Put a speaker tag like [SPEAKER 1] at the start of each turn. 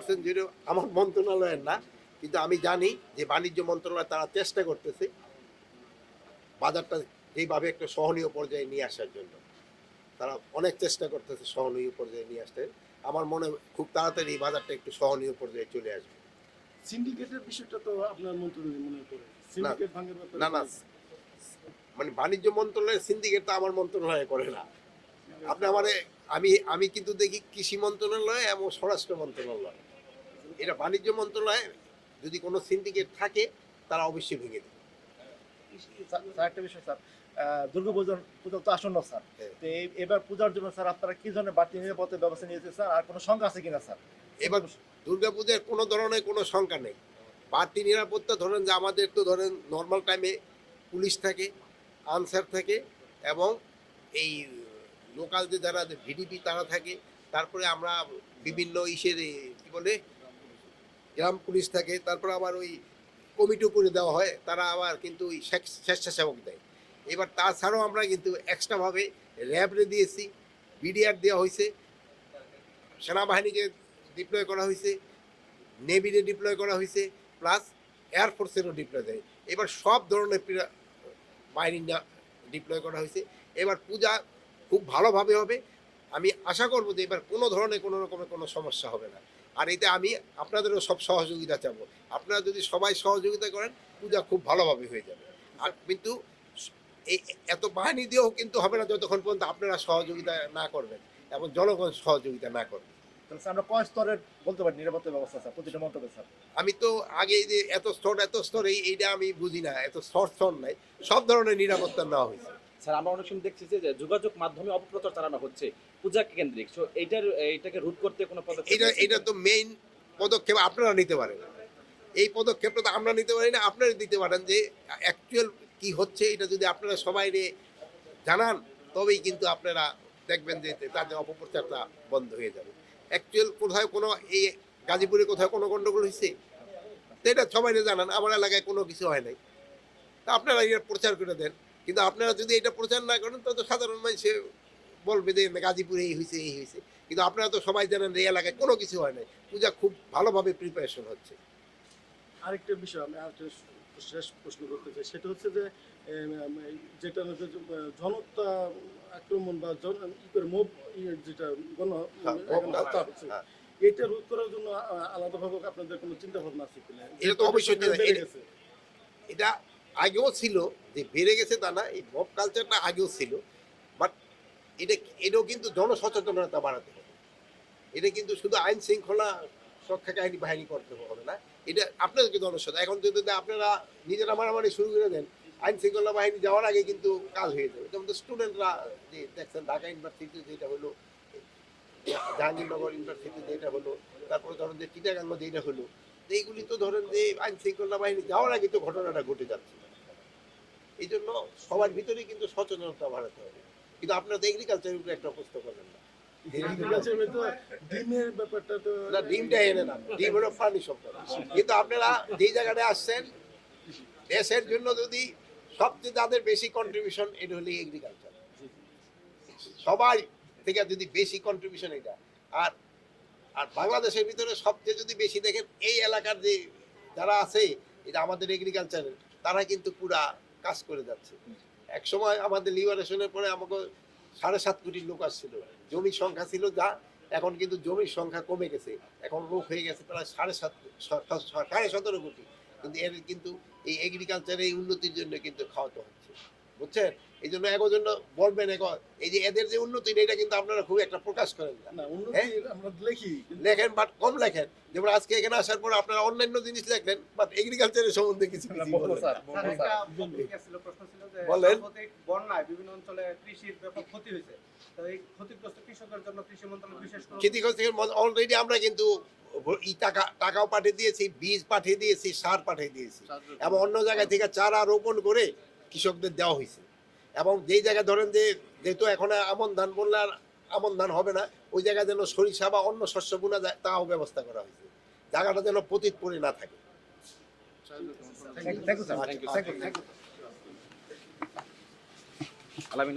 [SPEAKER 1] করছেন যেটা আমার মন্ত্রণালয়ের না, কিন্তু আমি জানি যে বাণিজ্য মন্ত্রণালয় তারা চেষ্টা করতেছে বাজারটা যেইভাবে একটা সহনীয় পর্যায়ে নিয়ে আসার জন্য। তারা অনেক চেষ্টা করতেছে সহনীয় পর্যায়ে নিয়ে আসতে। আমার মনে হয় খুব তাড়াতাড়ি এই বাজারটা একটু সহনীয় পর্যায়ে চলে আসবে।
[SPEAKER 2] সিন্ডিকেটের বিষয়টা তো আপনার মন্ত্রণালয় মনে করে
[SPEAKER 1] না
[SPEAKER 2] সিন্ডিকেট ভাঙের ব্যাপারে
[SPEAKER 1] না না, মানে বাণিজ্য মন্ত্রণালয়ের সিন্ডিকেট তো আমার মন্ত্রণালয়ে করে না। আপনি আমারে আমি কিন্তু দেখি কৃষি মন্ত্রণালয় এবং স্বরাষ্ট্র মন্ত্রণালয়, এটা বাণিজ্য মন্ত্রণালয় যদি কোনো সিন্ডিকেট থাকে তারা অবশ্যই ভেঙে দেবে।
[SPEAKER 3] স্যার একটা বিষয় স্যার, দুর্গাপূজা পূজা তো আসন্ন স্যার,
[SPEAKER 1] হ্যাঁ।
[SPEAKER 3] তো এবার পূজার জন্য স্যার আপনারা কি ধরনের বাড়তি নিরাপত্তার ব্যবস্থা নিয়েছে স্যার, আর কোনো শঙ্কা আছে কিনা স্যার?
[SPEAKER 1] এবার দুর্গাপূজার কোনো ধরনের কোনো শঙ্কা নেই। বাড়তি নিরাপত্তা ধরেন যে আমাদের তো ধরেন নর্মাল টাইমে পুলিশ থাকে, আনসার থাকে এবং এই লোকাল যে যারা ভিডিপি তারা থাকে, তারপরে আমরা বিভিন্ন ইসের কী বলে গ্রাম পুলিশ থাকে, তারপরে আবার ওই কমিটিও করে দেওয়া হয়, তারা আবার কিন্তু ওই স্বেচ্ছাসেবক দেয়। এবার তাছাড়াও আমরা কিন্তু এক্সট্রাভাবে র্যাবরে দিয়েছি, বিডিআর দেওয়া হয়েছে, সেনাবাহিনীকে ডিপ্লয় করা হয়েছে, নেভিরে ডিপ্লয় করা হয়েছে, প্লাস এয়ারফোর্সেরও ডিপ্লয় দেয়। এবার সব ধরনের বাহিনী ডিপ্লয় করা হয়েছে। এবার পূজা খুব ভালোভাবে হবে। আমি আশা করব যে এবার কোনো ধরনের কোনো রকমের কোনো সমস্যা হবে না। আর এতে আমি আপনাদেরও সব সহযোগিতা চাবো। আপনারা যদি সবাই সহযোগিতা করেন পূজা খুব ভালোভাবে হয়ে যাবে। আর কিন্তু এই এত বাহিনী দিয়েও কিন্তু হবে না যতক্ষণ পর্যন্ত আপনারা সহযোগিতা না করবেন এবং জনগণ সহযোগিতা না করবে।
[SPEAKER 3] তাহলে স্যার আমরা কয় স্তরের বলতে পারি নিরাপত্তা ব্যবস্থা স্যার প্রতিটা মন্তব্যে স্যার?
[SPEAKER 1] আমি তো আগে যে এত স্তর এইটা আমি বুঝি না, এত স্তর নাই, সব ধরনের নিরাপত্তা নেওয়া হয়েছে।
[SPEAKER 4] স্যার আমরা অনেক সময় দেখছি যে যোগাযোগ মাধ্যমে অপপ্রচার চালানো হচ্ছে পূজা কেন্দ্রিক, সো এইটাকে রুট করতে কোনো পদক্ষেপ?
[SPEAKER 1] এটা তো মেইন পদক্ষেপ আপনারা নিতে পারেন। এই পদক্ষেপটা তো আমরা নিতে পারি না, আপনারা দিতে পারেন যে অ্যাকচুয়াল কি হচ্ছে এটা যদি আপনারা সবাই জানান তবেই কিন্তু আপনারা দেখবেন যে তাদের অপপ্রচারটা বন্ধ হয়ে যাবে। অ্যাকচুয়াল কোথায় কোনো এই গাজীপুরে কোথাও কোনো গণ্ডগোল হয়েছে তো এটা সবাই জানান, আমার এলাকায় কোনো কিছু হয় নাই, তা আপনারা এটা প্রচার করে দেন। কিন্তু আপনারা যদি এটা প্রচার না করেন তো সাধারণ মানুষে বলবে যে গাজীপুরে এই হয়েছে এই হয়েছে, কিন্তু আপনারা তো সবাই জানেন এই এলাকায় কোনো কিছু হয় নাই, পূজা খুব ভালোভাবে প্রিপারেশন হচ্ছে।
[SPEAKER 2] আরেকটা বিষয় আমি আরেকটা শেষ প্রশ্ন করতে চাই, সেটা হচ্ছে যে যেটা জনতা আক্রমণ বা মোব যেটা হত্যা হচ্ছে, এটা রোধ করার জন্য আলাদাভাবে আপনাদের কোনো চিন্তা ভাবনা আছে কিনা?
[SPEAKER 1] এটা তো অবশ্যই এটা আগেও ছিল, যে বেড়ে গেছে তা না, এই মব কালচারটা আগেও ছিল, বাট এটাও কিন্তু জনসচেতনতা বাড়াতে হবে। এটা কিন্তু শুধু আইন শৃঙ্খলা রক্ষাকারী বাহিনী করতে হবে না, এটা আপনাদেরকে জনসচেতন। এখন যদি আপনারা নিজেরা মারামারি শুরু করে দেন, আইন শৃঙ্খলা বাহিনী যাওয়ার আগে কিন্তু কাজ হয়ে যাবে। যেমন স্টুডেন্টরা যে দেখছেন ঢাকা ইউনিভার্সিটি যেটা হলো, জাহাঙ্গীরনগর ইউনিভার্সিটি যেটা হলো, তারপরে ধরেন যে চিটাগাঙ্গ যেটা হলো, এইগুলি তো ধরেন যে আইন শৃঙ্খলা বাহিনী যাওয়ার আগে তো ঘটনাটা ঘটে যাচ্ছে। এই জন্য সবার ভিতরে কিন্তু সচেতনতা বাড়াতে হবে। কিন্তু আপনারা তো এগ্রিকালচারের উপরে একটা প্রশ্ন করলেন না।
[SPEAKER 2] ডিমের ব্যাপারটা তো
[SPEAKER 1] না, ডিমটা এনে না, ডিম হলো প্রাণী সম্পদ। কিন্তু আপনারা যেই জায়গাটায় আসছেন দেশের জন্য যদি সবচেয়ে যাদের বেশি কন্ট্রিবিউশন এটা হলো এগ্রিকালচার, সবাই থেকে যদি বেশি কন্ট্রিবিউশন এটা। আর আর বাংলাদেশের ভিতরে সবচেয়ে যদি বেশি দেখেন এই এলাকার যে যারা আছে এটা আমাদের এগ্রিকালচারের, তারা কিন্তু পুরা কাজ করে যাচ্ছে। এক সময় আমাদের লিবারেশনের পরে আমাকে 7.5 কোটি লোক আসছিল, জমির সংখ্যা ছিল যা, এখন কিন্তু জমির সংখ্যা কমে গেছে, এখন লোক হয়ে গেছে প্রায় 17.5 কোটি। কিন্তু এর কিন্তু এই এগ্রিকালচারের এই উন্নতির জন্য কিন্তু খাওয়াতে হচ্ছে, বুঝছেন? এই জন্য এখন জন্য বলবেন এখন এই যে এদের যে উন্নতি এটা কিন্তু আপনারা খুব একটা প্রকাশ করেন না,
[SPEAKER 2] আমরা লিখি
[SPEAKER 1] লেখেন বাট কম লেখেন। যেমন আজকে এখানে আসার পর আপনারা অন্যান্য জিনিস লেখলেন বাট এগ্রিকালচারের সম্বন্ধে কিছু বলেন।
[SPEAKER 5] বন্যায় বিভিন্ন অঞ্চলে কৃষির ব্যাপক ক্ষতি হয়েছে, তো এই ক্ষতিগ্রস্ত কৃষকের জন্য কৃষি মন্ত্রণালয় বিশেষ করে
[SPEAKER 1] ক্ষতিগ্রস্ত অলরেডি আমরা কিন্তু টাকাও পাঠিয়ে দিয়েছি, বীজ পাঠিয়ে দিয়েছি, সার পাঠিয়ে দিয়েছি, এবং অন্য জায়গা থেকে চারা রোপণ করে কৃষকদের দেওয়া হয়েছে। এবং যেই জায়গায় ধরেন যে যেহেতু এখন আমন ধান বললে আর আমন ধান হবে না, ওই জায়গায় যেন সরিষা বা অন্য শস্য বোনা যায় তাও ব্যবস্থা করা হয়েছে, জায়গাটা যেন পতিত পড়ে না থাকে।
[SPEAKER 3] Thank you sir.
[SPEAKER 4] আলামিন।